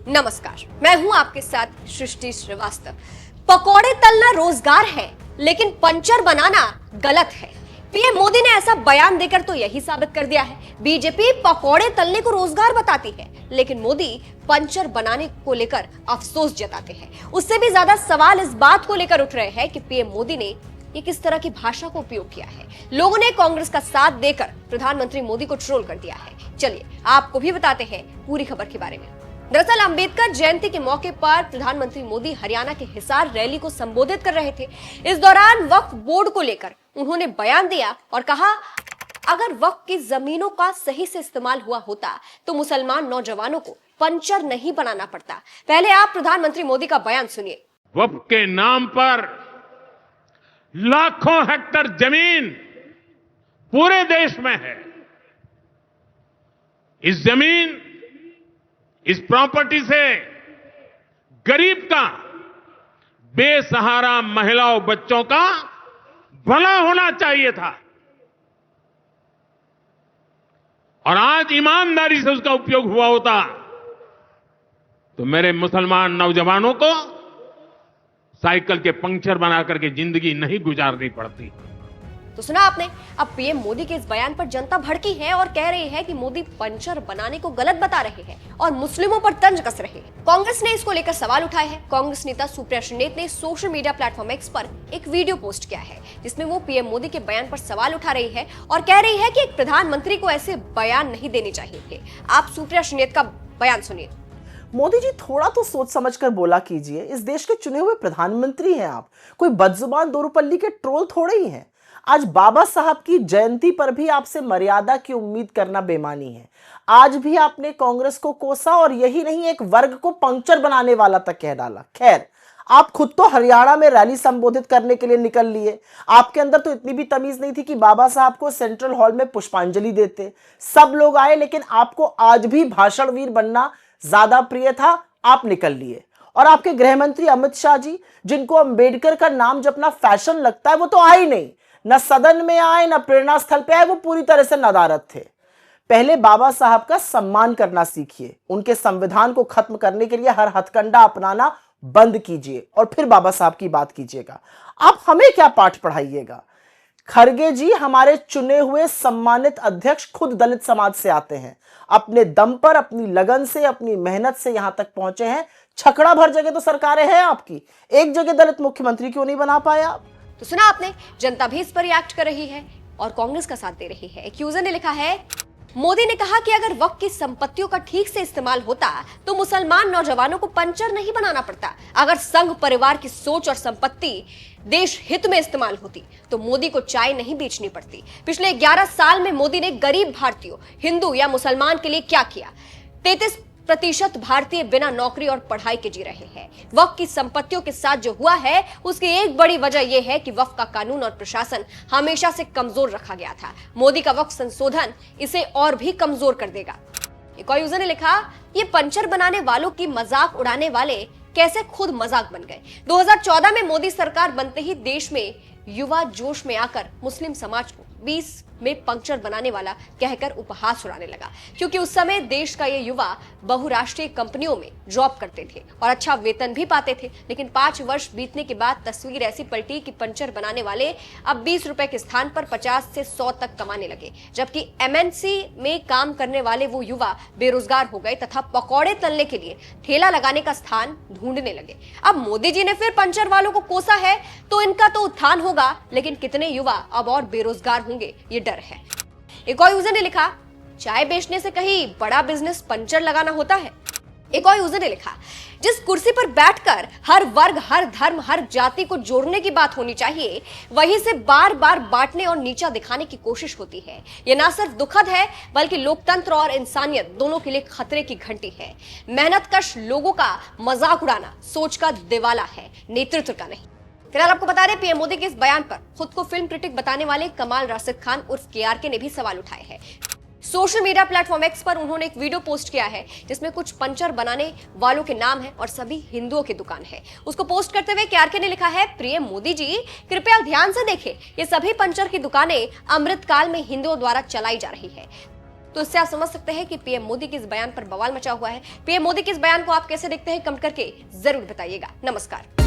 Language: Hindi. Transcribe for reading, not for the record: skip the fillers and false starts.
नमस्कार, मैं हूं आपके साथ सृष्टि श्रीवास्तव। पकौड़े तलना रोजगार है, लेकिन पंचर बनाना गलत है। पीएम मोदी ने ऐसा बयान देकर तो यही साबित कर दिया है, बीजेपी पकौड़े तलने को रोजगार बताती है, लेकिन मोदी पंचर बनाने को लेकर अफसोस जताते हैं। उससे भी ज्यादा सवाल इस बात को लेकर उठ रहे हैं कि पीएम मोदी ने ये किस तरह की भाषा को उपयोग किया है। लोगों ने कांग्रेस का साथ देकर प्रधानमंत्री मोदी को ट्रोल कर दिया है। चलिए आपको भी बताते हैं पूरी खबर के बारे में। दरअसल अंबेडकर जयंती के मौके पर प्रधानमंत्री मोदी हरियाणा के हिसार रैली को संबोधित कर रहे थे। इस दौरान वक्फ बोर्ड को लेकर उन्होंने बयान दिया और कहा, अगर वक्फ की जमीनों का सही से इस्तेमाल हुआ होता तो मुसलमान नौजवानों को पंचर नहीं बनाना पड़ता। पहले आप प्रधानमंत्री मोदी का बयान सुनिए। वक्फ के नाम पर लाखों हेक्टेयर जमीन पूरे देश में है। इस जमीन, इस प्रॉपर्टी से गरीब का, बेसहारा महिलाओं बच्चों का भला होना चाहिए था और आज ईमानदारी से उसका उपयोग हुआ होता तो मेरे मुसलमान नौजवानों को साइकिल के पंक्चर बना करके जिंदगी नहीं गुजारनी पड़ती। तो सुना आपने। अब पीएम मोदी के इस बयान पर जनता भड़की है और कह रही है कि मोदी पंचर बनाने को गलत बता रहे हैं और मुस्लिमों पर तंज कस रहे हैं। कांग्रेस ने इसको लेकर सवाल उठाए हैं। कांग्रेस नेता सुप्रिया श्रीनेत ने सोशल मीडिया प्लेटफॉर्म एक्स पर एक वीडियो पोस्ट किया है, जिसमें वो पीएम मोदी के बयान पर सवाल उठा रही है और कह रही है कि एक प्रधानमंत्री को ऐसे बयान नहीं देने चाहिए थे। आप सुप्रिया श्रीनेत का बयान सुनिए। मोदी जी, थोड़ा तो सोच समझकर बोला कीजिए। इस देश के चुने हुए प्रधानमंत्री हैं आप, कोई बदजुबान दोरूपल्ली के ट्रोल थोड़े ही हैं। आज बाबा साहब की जयंती पर भी आपसे मर्यादा की उम्मीद करना बेमानी है। आज भी आपने कांग्रेस को कोसा और यही नहीं, एक वर्ग को पंक्चर बनाने वाला तक कह डाला। खैर, आप खुद तो हरियाणा में रैली संबोधित करने के लिए निकल लिए। आपके अंदर तो इतनी भी तमीज नहीं थी कि बाबा साहब को सेंट्रल हॉल में पुष्पांजलि देते। सब लोग आए, लेकिन आपको आज भी भाषणवीर बनना ज्यादा प्रिय था। आप निकल लिए। और आपके गृह मंत्री अमित शाह जी, जिनको अंबेडकर का नाम जपना फैशन लगता है, वो तो आए नहीं। न सदन में आए, न प्रेरणा स्थल पे आए। वो पूरी तरह से नदारद थे। पहले बाबा साहब का सम्मान करना सीखिए। उनके संविधान को खत्म करने के लिए हर हथकंडा अपनाना बंद कीजिए और फिर बाबा साहब की बात कीजिएगा। आप हमें क्या पाठ पढ़ाइएगा। खड़गे जी हमारे चुने हुए सम्मानित अध्यक्ष खुद दलित समाज से आते हैं। अपने दम पर, अपनी लगन से, अपनी मेहनत से यहां तक पहुंचे हैं। छकड़ा भर जगह तो सरकारें हैं आपकी, एक जगह दलित मुख्यमंत्री क्यों नहीं बना पाया आप? तो सुना आपने, जनता भी इस पर रिएक्ट कर रही है और कांग्रेस का साथ दे रही है। एक यूजर ने लिखा है, मोदी ने कहा कि अगर वक्फ की संपत्तियों का ठीक से इस्तेमाल होता तो मुसलमान नौजवानों को पंचर नहीं बनाना पड़ता। अगर संघ परिवार की सोच और संपत्ति देश हित में इस्तेमाल होती तो मोदी को चाय नहीं बेचनी पड़ती। पिछले 11 साल में मोदी ने गरीब भारतीयों, हिंदू या मुसलमान के लिए क्या किया? 33% भारतीय बिना नौकरी और पढ़ाई के जी रहे हैं। वक्फ की संपत्तियों के साथ जो हुआ है, उसकी एक बड़ी वजह यह है कि वक्फ का कानून और प्रशासन हमेशा से कमजोर रखा गया था। मोदी का वक्फ संशोधन इसे और भी कमजोर कर देगा। एक और यूजर ने लिखा, ये पंचर बनाने वालों की मजाक उड़ाने वाले कैसे खुद मजाक बन गए। 2014 में मोदी सरकार बनते ही देश में युवा जोश में आकर मुस्लिम समाज को 20 में पंक्चर बनाने वाला कहकर उपहास उड़ाने लगा, क्योंकि उस समय देश का ये युवा बहुराष्ट्रीय कंपनियों में जॉब करते थे और अच्छा वेतन भी पाते थे। लेकिन 5 वर्ष बीतने के बाद तस्वीर ऐसी पलटी कि पंचर बनाने वाले अब 20 रुपए के स्थान पर 50 से 100 तक कमाने लगे, जबकि एमएनसी में काम करने वाले वो युवा बेरोजगार हो गए तथा पकौड़े तलने के लिए ठेला लगाने का स्थान ढूंढने लगे। अब मोदी जी ने फिर पंचर वालों को कोसा है तो इनका तो उत्थान होगा, लेकिन कितने युवा अब और बेरोजगार होंगे, ये डर है। एक और यूजर ने लिखा, चाय बेचने से कहीं बड़ा बिजनेस पंचर लगाना होता है। एक और यूजर ने लिखा, जिस कुर्सी पर बैठकर हर वर्ग, हर धर्म, हर जाति को जोड़ने की बात होनी चाहिए, वहीं से बार बार बांटने और नीचा दिखाने की कोशिश होती है। यह ना सिर्फ दुखद है, बल्कि लोकतंत्र और इंसानियत दोनों के लिए खतरे की घंटी है। मेहनतकश लोगों का मजाक उड़ाना सोच का दिवाला है, नेतृत्व का नहीं। फिलहाल आपको बता रहे, पीएम मोदी के इस बयान पर खुद को फिल्म क्रिटिक बताने वाले कमाल राशिद खान उर्फ केआरके ने भी सवाल उठाए हैं। सोशल मीडिया प्लेटफॉर्म एक्स पर उन्होंने एक वीडियो पोस्ट किया है, जिसमें कुछ पंचर बनाने वालों के नाम है और सभी हिंदुओं की दुकान है। उसको पोस्ट करते हुए केआरके ने लिखा है, प्रिय मोदी जी, कृपया ध्यान से देखें, ये सभी पंचर की दुकानें अमृतकाल में हिंदुओं द्वारा चलाई जा रही है। तो इससे आप समझ सकते हैं कि पीएम मोदी के इस बयान पर बवाल मचा हुआ है। पीएम मोदी के इस बयान को आप कैसे देखते हैं, कमेंट करके जरूर बताइएगा। नमस्कार।